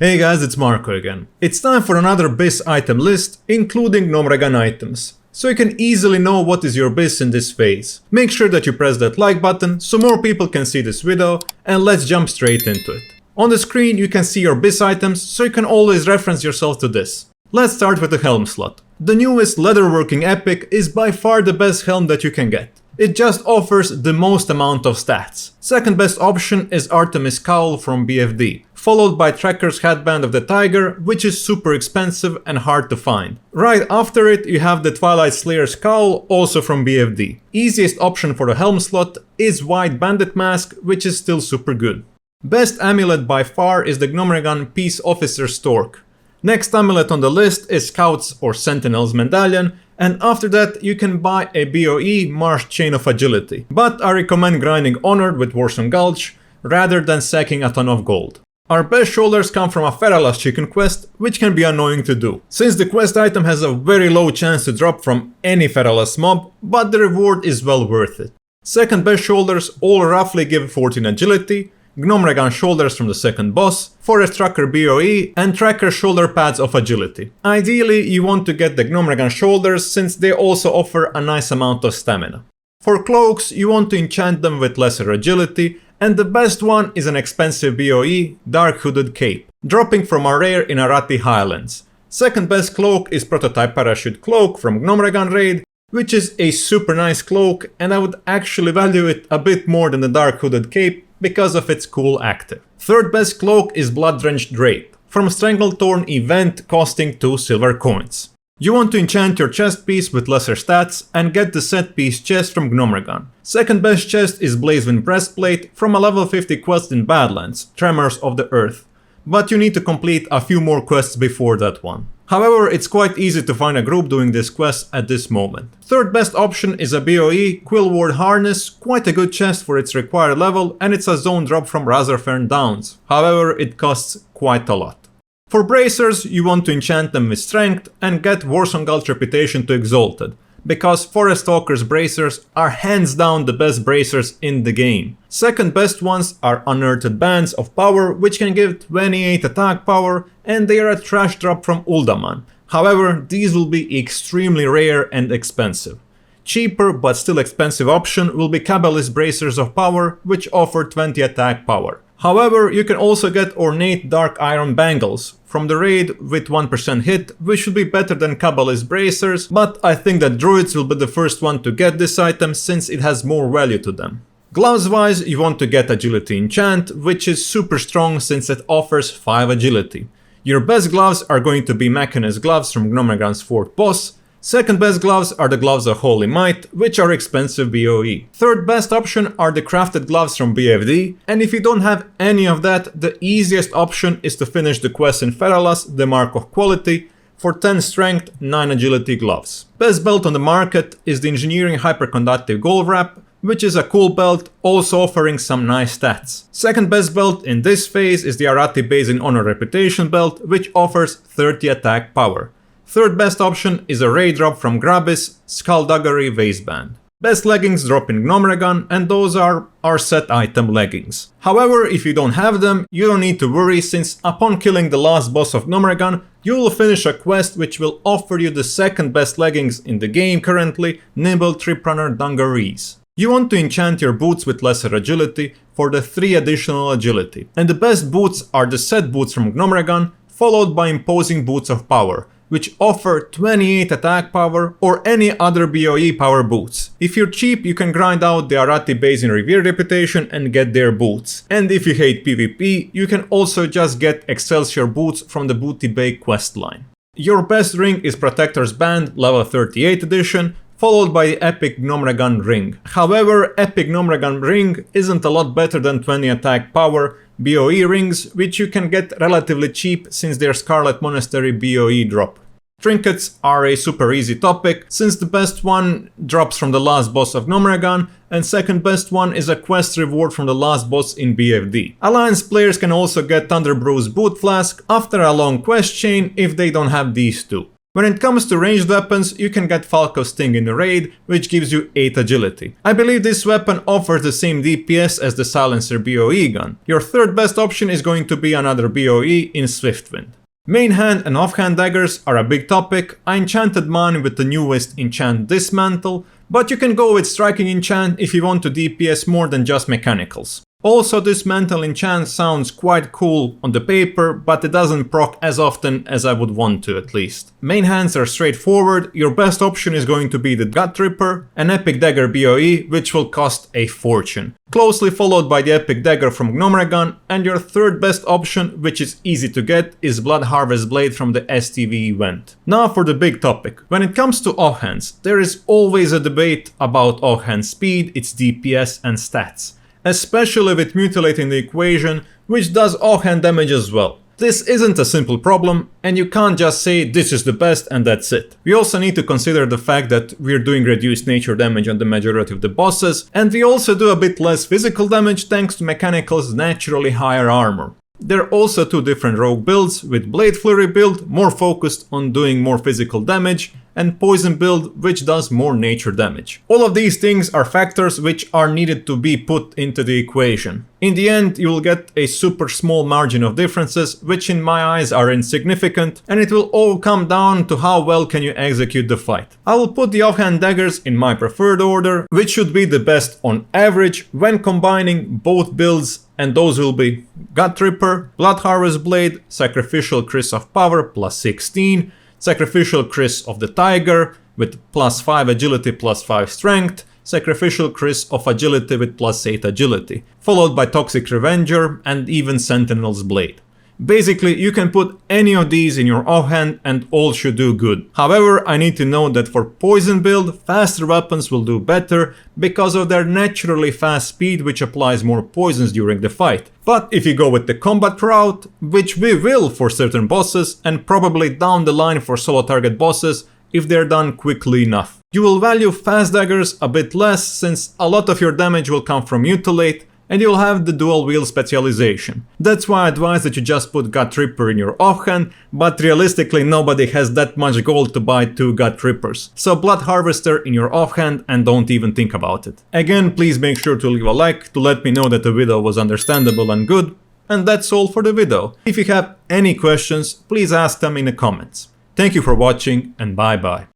Hey guys, it's Marco again. It's time for another BiS item list, including Gnomeregan items, so you can easily know what is your BiS in this phase. Make sure that you press that like button so more people can see this video, and let's jump straight into it. On the screen you can see your BiS items, so you can always reference yourself to this. Let's start with the Helm slot. The newest leatherworking epic is by far the best helm that you can get. It just offers the most amount of stats. Second best option is Artemis Cowl from BFD, followed by Tracker's Headband of the Tiger, which is super expensive and hard to find. Right after it you have the Twilight Slayer's Cowl, also from BFD. Easiest option for the helm slot is White Bandit Mask, which is still super good. Best amulet by far is the Gnomeregan Peace Officer's Stork. Next amulet on the list is Scout's or Sentinel's Medallion, and after that you can buy a BoE Marsh Chain of Agility, but I recommend grinding Honored with Warsong Gulch rather than sacking a ton of gold. Our best shoulders come from a Feralas Chicken quest, which can be annoying to do, since the quest item has a very low chance to drop from any Feralas mob, but the reward is well worth it. Second best shoulders all roughly give 14 agility, Gnomeregan shoulders from the second boss, Forest Tracker BoE, and Tracker shoulder pads of agility. Ideally you want to get the Gnomeregan shoulders since they also offer a nice amount of stamina. For cloaks you want to enchant them with lesser agility, and the best one is an expensive BoE, Dark Hooded Cape, dropping from a rare in Arati Highlands. Second best cloak is Prototype Parachute Cloak from Gnomeregan Raid, which is a super nice cloak, and I would actually value it a bit more than the Dark Hooded Cape because of its cool active. Third best cloak is Blood Drenched Drape, from Stranglethorn event costing 2 silver coins. You want to enchant your chest piece with lesser stats and get the set piece chest from Gnomeregan. Second best chest is Blazewind Breastplate from a level 50 quest in Badlands, Tremors of the Earth, but you need to complete a few more quests before that one. However, it's quite easy to find a group doing this quest at this moment. Third best option is a BoE Quillward Harness, quite a good chest for its required level, and it's a zone drop from Razorfern Downs. However, it costs quite a lot. For bracers, you want to enchant them with strength and get Warsong Gulch reputation to Exalted, because Forest Stalker's bracers are hands down the best bracers in the game. Second best ones are Unearthed Bands of Power, which can give 28 attack power, and they are a trash drop from Uldaman. However, these will be extremely rare and expensive. Cheaper but still expensive option will be Kabbalist Bracers of Power, which offer 20 attack power. However, you can also get Ornate Dark Iron Bangles from the raid with 1% hit, which should be better than Kabbalist Bracers, but I think that Druids will be the first one to get this item since it has more value to them. Gloves wise, you want to get Agility Enchant, which is super strong since it offers 5 agility. Your best gloves are going to be Machinus gloves from Gnomeregan's 4th boss. Second best gloves are the Gloves of Holy Might, which are expensive BoE. Third best option are the crafted gloves from BFD, and if you don't have any of that, the easiest option is to finish the quest in Feralas, the Mark of Quality, for 10 strength, 9 agility gloves. Best belt on the market is the Engineering Hyperconductive Gold Wrap, which is a cool belt, also offering some nice stats. Second best belt in this phase is the Arati Basin Honor Reputation belt, which offers 30 attack power. Third best option is a raid drop from Grabbis, Skullduggery Waistband. Best leggings drop in Gnomeregan, and those are our set item leggings. However, if you don't have them, you don't need to worry since upon killing the last boss of Gnomeregan, you will finish a quest which will offer you the second best leggings in the game currently, Nimble Triprunner Dungarees. You want to enchant your boots with lesser agility for the 3 additional agility, and the best boots are the set boots from Gnomeregan, followed by Imposing Boots of Power, which offer 28 attack power or any other BoE power boots. If you're cheap, you can grind out the Arati Basin Revere reputation and get their boots. And if you hate PvP, you can also just get Excelsior boots from the Booty Bay questline. Your best ring is Protector's Band level 38 edition, followed by the Epic Gnomeregan Ring. However, Epic Gnomeregan Ring isn't a lot better than 20 attack power BoE rings, which you can get relatively cheap since they're Scarlet Monastery BoE drop. Trinkets are a super easy topic, since the best one drops from the last boss of Gnomeregan, and second best one is a quest reward from the last boss in BFD. Alliance players can also get Thunderbrew's Boot Flask after a long quest chain if they don't have these two. When it comes to ranged weapons, you can get Falco Sting in the raid, which gives you 8 agility. I believe this weapon offers the same DPS as the Silencer BOE gun. Your third best option is going to be another BOE in Swiftwind. Main hand and offhand daggers are a big topic. I enchanted mine with the newest enchant Dismantle, but you can go with striking enchant if you want to DPS more than just mechanicals. Also, Dismantle enchant sounds quite cool on the paper, but it doesn't proc as often as I would want to at least. Main hands are straightforward. Your best option is going to be the Gut Ripper, an epic dagger BOE which will cost a fortune, closely followed by the epic dagger from Gnomeregan, and your third best option, which is easy to get, is Blood Harvest Blade from the STV event. Now for the big topic. When it comes to offhands, there is always a debate about offhand speed, its DPS and stats, especially with mutilating the equation, which does offhand damage as well. This isn't a simple problem, and you can't just say this is the best and that's it. We also need to consider the fact that we're doing reduced nature damage on the majority of the bosses, and we also do a bit less physical damage thanks to Mechanical's naturally higher armor. There are also two different rogue builds, with Blade Flurry build more focused on doing more physical damage, and Poison build which does more nature damage. All of these things are factors which are needed to be put into the equation. In the end, you will get a super small margin of differences, which in my eyes are insignificant, and it will all come down to how well can you execute the fight. I will put the offhand daggers in my preferred order, which should be the best on average when combining both builds, and those will be Gut Ripper, Blood Harvest Blade, Sacrificial Cris of Power plus 16, Sacrificial Cris of the Tiger with plus 5 agility plus 5 strength, Sacrificial Cris of Agility with plus 8 agility, followed by Toxic Revenger and even Sentinel's Blade. Basically, you can put any of these in your offhand and all should do good. However, I need to note that for Poison build, faster weapons will do better because of their naturally fast speed, which applies more poisons during the fight. But if you go with the combat route, which we will for certain bosses and probably down the line for solo target bosses if they're done quickly enough, you will value fast daggers a bit less since a lot of your damage will come from Mutilate, and you'll have the dual wield specialization. That's why I advise that you just put Gut Ripper in your offhand, but realistically nobody has that much gold to buy 2 Gut Rippers. So Blood Harvester in your offhand and don't even think about it. Again, please make sure to leave a like to let me know that the video was understandable and good. And that's all for the video. If you have any questions, please ask them in the comments. Thank you for watching and bye bye.